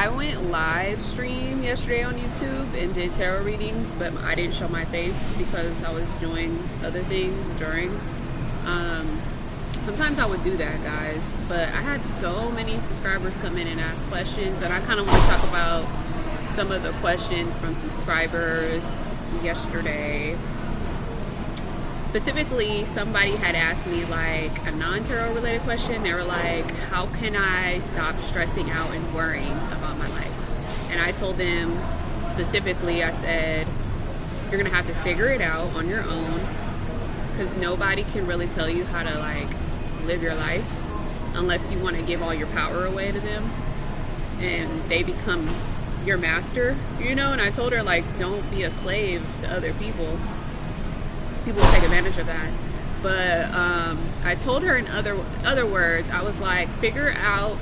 I went live stream yesterday on YouTube and did tarot readings, but I didn't show my face because I was doing other things during. Sometimes I would do that, guys, but I had so many subscribers come in and ask questions, and I kind of want to talk about some of the questions from subscribers yesterday. Specifically, somebody had asked me like a non-tarot related question. They were like, how can I stop stressing out and worrying about my life? And I told them specifically, I said, you're gonna have to figure it out on your own, because nobody can really tell you how to like live your life unless you want to give all your power away to them and they become your master, you know. And I told her, like, don't be a slave to other people. People take advantage of that. But I told her in other words, I was like, figure out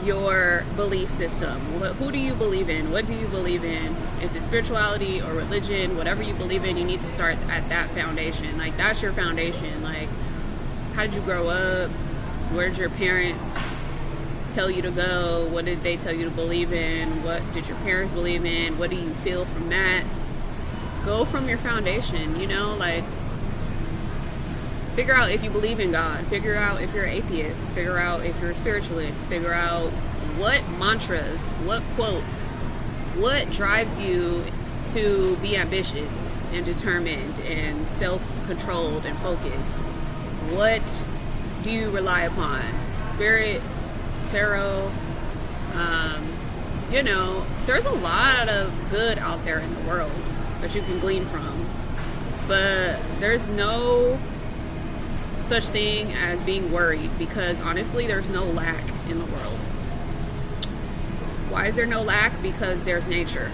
your belief system. Who do you believe in? What do you believe in? Is it spirituality or religion? Whatever you believe in, you need to start at that foundation. Like, that's your foundation. Like, how did you grow up? Where did your parents tell you to go? What did they tell you to believe in? What did your parents believe in? What do you feel from that? Go from your foundation, you know, like, figure out if you believe in God. Figure out if you're an atheist. Figure out if you're a spiritualist. Figure out what mantras, what quotes, what drives you to be ambitious and determined and self-controlled and focused. What do you rely upon? Spirit, tarot, you know, there's a lot of good out there in the world that you can glean from, but there's no such thing as being worried, because honestly there's no lack in the world. Why is there no lack? Because there's nature.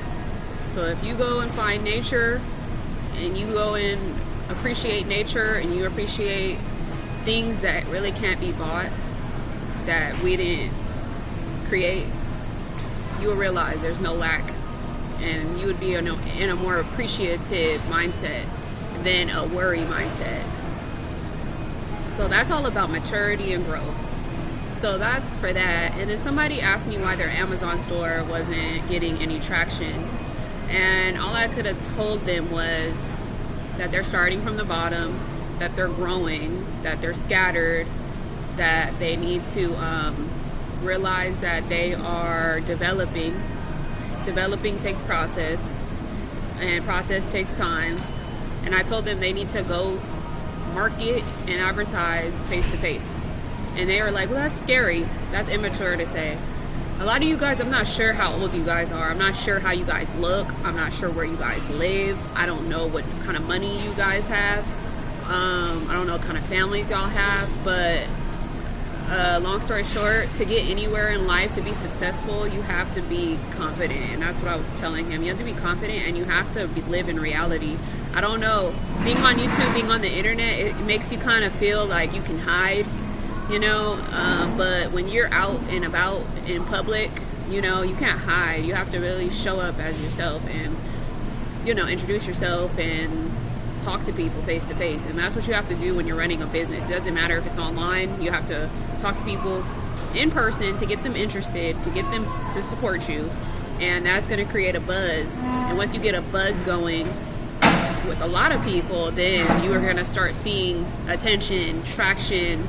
So if you go and find nature and you go and appreciate nature and you appreciate things that really can't be bought, that we didn't create, you will realize there's no lack, and you would be in a more appreciative mindset than a worry mindset. So that's all about maturity and growth. So that's for that. And then somebody asked me why their Amazon store wasn't getting any traction, and all I could have told them was that they're starting from the bottom, that they're growing, that they're scattered, that they need to realize that they are developing. Developing takes process, and process takes time. And I told them they need to go market and advertise face to face. And they were like, well, that's scary. That's immature to say. A lot of you guys, I'm not sure how old you guys are. I'm not sure how you guys look. I'm not sure where you guys live. I don't know what kind of money you guys have. I don't know what kind of families y'all have, but long story short, to get anywhere in life, to be successful, you have to be confident. And that's what I was telling him. You have to be confident, and you have to live in reality. I don't know, being on YouTube, being on the internet, it makes you kind of feel like you can hide, you know, but when you're out and about in public, you know, you can't hide. You have to really show up as yourself and, you know, introduce yourself and talk to people face to face. And that's what you have to do when you're running a business. It doesn't matter if it's online. You have to talk to people in person to get them interested, to get them to support you, and that's going to create a buzz. And once you get a buzz going with a lot of people, then you are going to start seeing attention, traction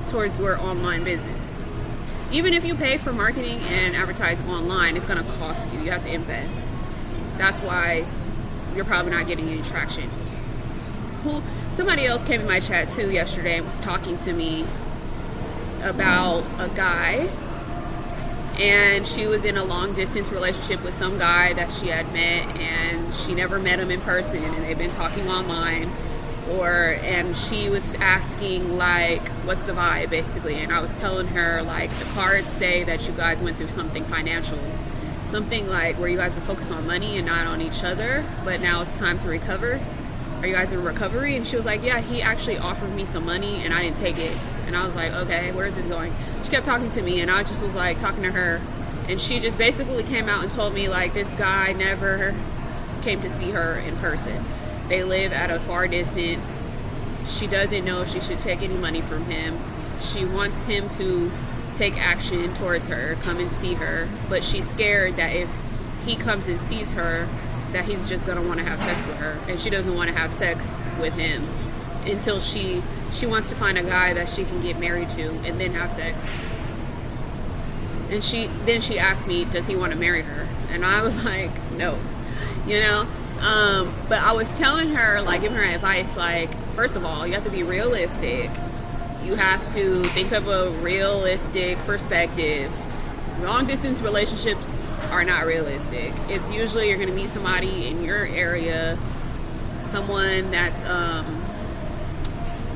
towards your online business. Even if you pay for marketing and advertise online, it's going to cost you. You have to invest. That's why you're probably not getting any traction. Somebody else came in my chat too yesterday and was talking to me about a guy, and she was in a long distance relationship with some guy that she had met, and she never met him in person, and they've been talking online, and she was asking like, what's the vibe basically, and I was telling her like, the cards say that you guys went through something financial, something like where you guys were focused on money and not on each other, but now it's time to recover. Are you guys in recovery? And she was like, yeah, he actually offered me some money and I didn't take it. And I was like, okay, where is this going? She kept talking to me, and I just was like talking to her, and she just basically came out and told me like, this guy never came to see her in person. They live at a far distance. She doesn't know if she should take any money from him. She wants him to take action towards her, come and see her, but she's scared that if he comes and sees her, that he's just gonna want to have sex with her, and she doesn't want to have sex with him until she wants to find a guy that she can get married to and then have sex. And she asked me, does he want to marry her? And I was like, no, you know. But I was telling her, like, giving her advice, like, first of all, you have to be realistic. You have to think of a realistic perspective. Long distance relationships are not realistic. It's usually you're going to meet somebody in your area, someone that's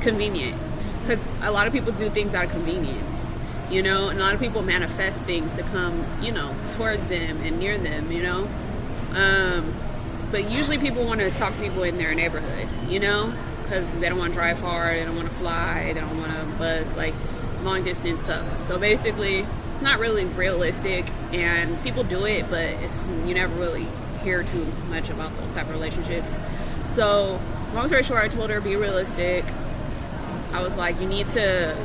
convenient, because a lot of people do things out of convenience, you know, and a lot of people manifest things to come, you know, towards them and near them, you know. But usually people want to talk to people in their neighborhood, you know, because they don't want to drive far, they don't want to fly, they don't want to bus. Like, long distance sucks. So basically, it's not really realistic, and people do it, but you never really hear too much about those type of relationships. So long story short, I told her, be realistic. I was like, you need to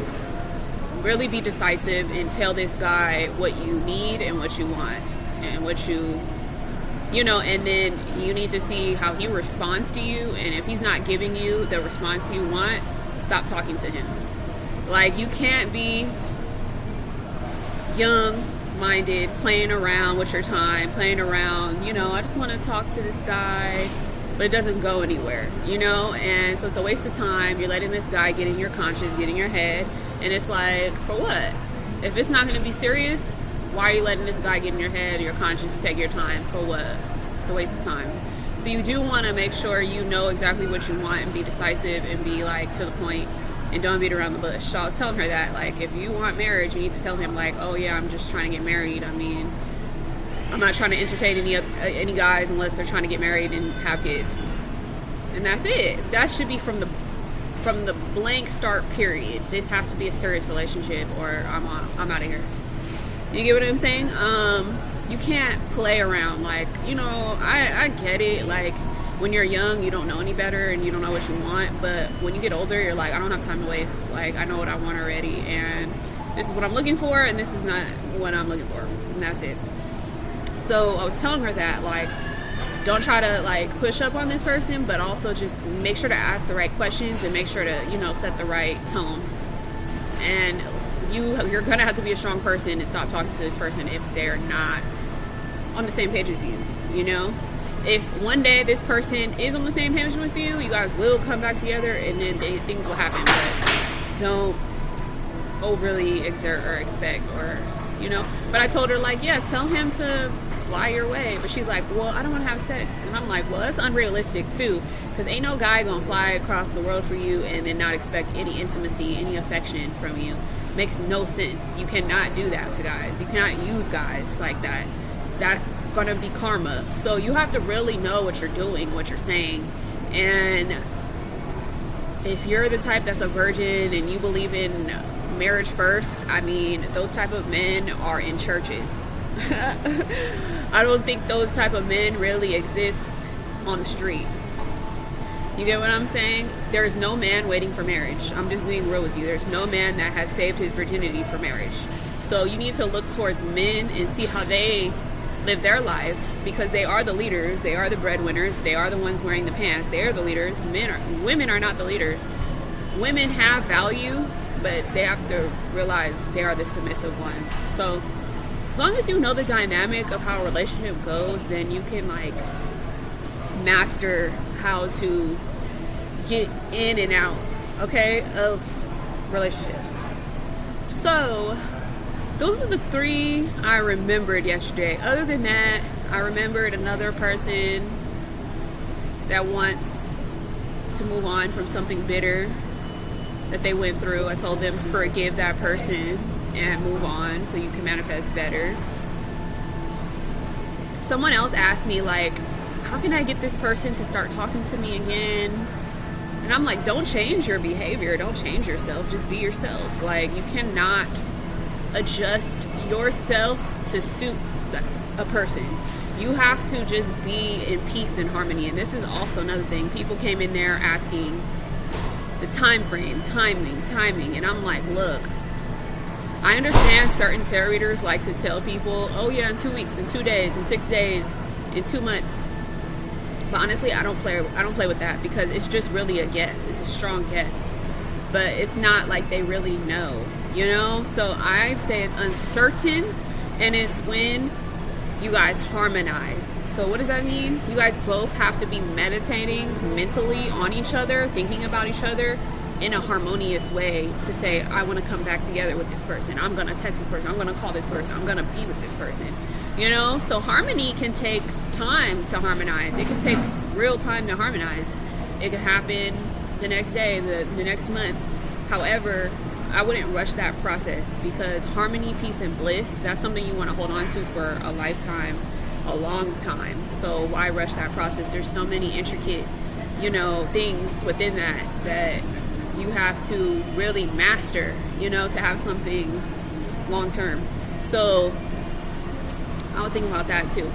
really be decisive and tell this guy what you need and what you want and what you know, and then you need to see how he responds to you. And if he's not giving you the response you want, stop talking to him. Like, you can't be young-minded, playing around with your time, playing around, you know, I just want to talk to this guy, but it doesn't go anywhere, you know. And so it's a waste of time. You're letting this guy get in your conscience, get in your head, and it's like, for what? If it's not going to be serious, why are you letting this guy get in your head, your conscience, take your time? For what? It's a waste of time. So you do want to make sure you know exactly what you want and be decisive and be, like, to the point, and don't beat around the bush. So I was telling her that, like, if you want marriage, you need to tell him, like, oh yeah, I'm just trying to get married. I mean, I'm not trying to entertain any guys unless they're trying to get married and have kids. And that's it. That should be from the blank start period. This has to be a serious relationship, or I'm out of here. You get what I'm saying? You can't play around. Like, you know, I get it. Like, when you're young, you don't know any better and you don't know what you want. But when you get older, you're like, I don't have time to waste. Like, I know what I want already, and this is what I'm looking for, and this is not what I'm looking for, and that's it. So I was telling her that, like, don't try to, like, push up on this person, but also just make sure to ask the right questions and make sure to, you know, set the right tone. And you're gonna have to be a strong person and stop talking to this person if they're not on the same page as you, you know. If one day this person is on the same page with you, you guys will come back together, and then things will happen. But don't overly exert or expect, or, you know. But I told her, like, yeah, tell him to fly your way. But she's like, well, I don't want to have sex. And I'm like, well, that's unrealistic too, because ain't no guy gonna fly across the world for you and then not expect any intimacy, any affection from you. Makes no sense. You cannot do that to guys. You cannot use guys like that. That's gonna be karma. So you have to really know what you're doing, what you're saying. And if you're the type that's a virgin and you believe in marriage first, I mean, those type of men are in churches. I don't think those type of men really exist on the street. You get what I'm saying? There's no man waiting for marriage. I'm just being real with you. There's no man that has saved his virginity for marriage. So you need to look towards men and see how they live their life, because they are the leaders. They are the breadwinners. They are the ones wearing the pants. They are the leaders. Women are not the leaders. Women have value, but they have to realize they are the submissive ones. So as long as you know the dynamic of how a relationship goes, then you can, like, master how to get in and out, okay, of relationships. So those are the 3 I remembered yesterday. Other than that, I remembered another person that wants to move on from something bitter that they went through. I told them, forgive that person and move on so you can manifest better. Someone else asked me, like, how can I get this person to start talking to me again? And I'm like, don't change your behavior. Don't change yourself. Just be yourself. Like, you cannot adjust yourself to suit a person. You have to just be in peace and harmony. And this is also another thing. People came in there asking the time frame, timing. And I'm like, look, I understand certain tarot readers like to tell people, oh yeah, in 2 weeks, in 2 days, in 6 days, in 2 months. But honestly, I don't play with that, because it's just really a guess. It's a strong guess. But it's not like they really know, you know? So I say it's uncertain, and it's when you guys harmonize. So what does that mean? You guys both have to be meditating mentally on each other, thinking about each other in a harmonious way to say, I want to come back together with this person. I'm going to text this person. I'm going to call this person. I'm going to be with this person. You know, so harmony can take time to harmonize. It can take real time to harmonize. It can happen the next day, the next month. However, I wouldn't rush that process, because harmony, peace, and bliss, that's something you want to hold on to for a lifetime, a long time. So why rush that process? There's so many intricate, you know, things within that you have to really master, you know, to have something long term. So I was thinking about that too.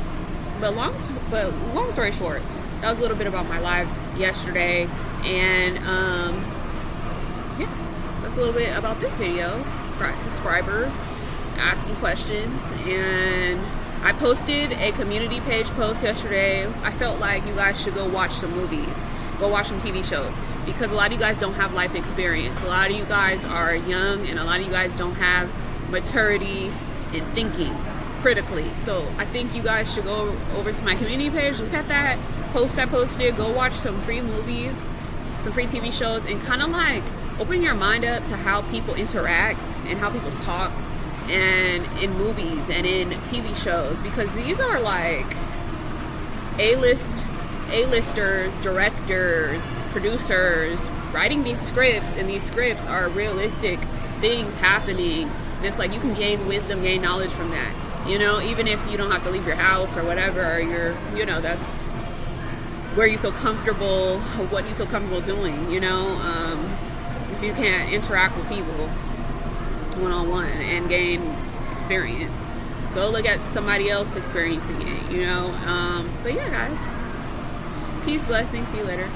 But long story short, that was a little bit about my live yesterday, and yeah, that's a little bit about this video. Subscribers asking questions, and I posted a community page post yesterday. I felt like you guys should go watch some movies, go watch some TV shows, because a lot of you guys don't have life experience. A lot of you guys are young, and a lot of you guys don't have maturity in thinking critically. So I think you guys should go over to my community page, look at that post I posted, go watch some free movies, some free TV shows, and kind of like open your mind up to how people interact and how people talk, and in movies and in TV shows, because these are like A-listers, directors, producers writing these scripts, and these scripts are realistic things happening. And it's like you can gain wisdom, gain knowledge from that. You know, even if you don't have to leave your house or whatever, or you're, you know, that's where you feel comfortable, or what you feel comfortable doing, you know. If you can't interact with people one-on-one and gain experience, go look at somebody else experiencing it, you know. But yeah, guys, peace, blessings, see you later.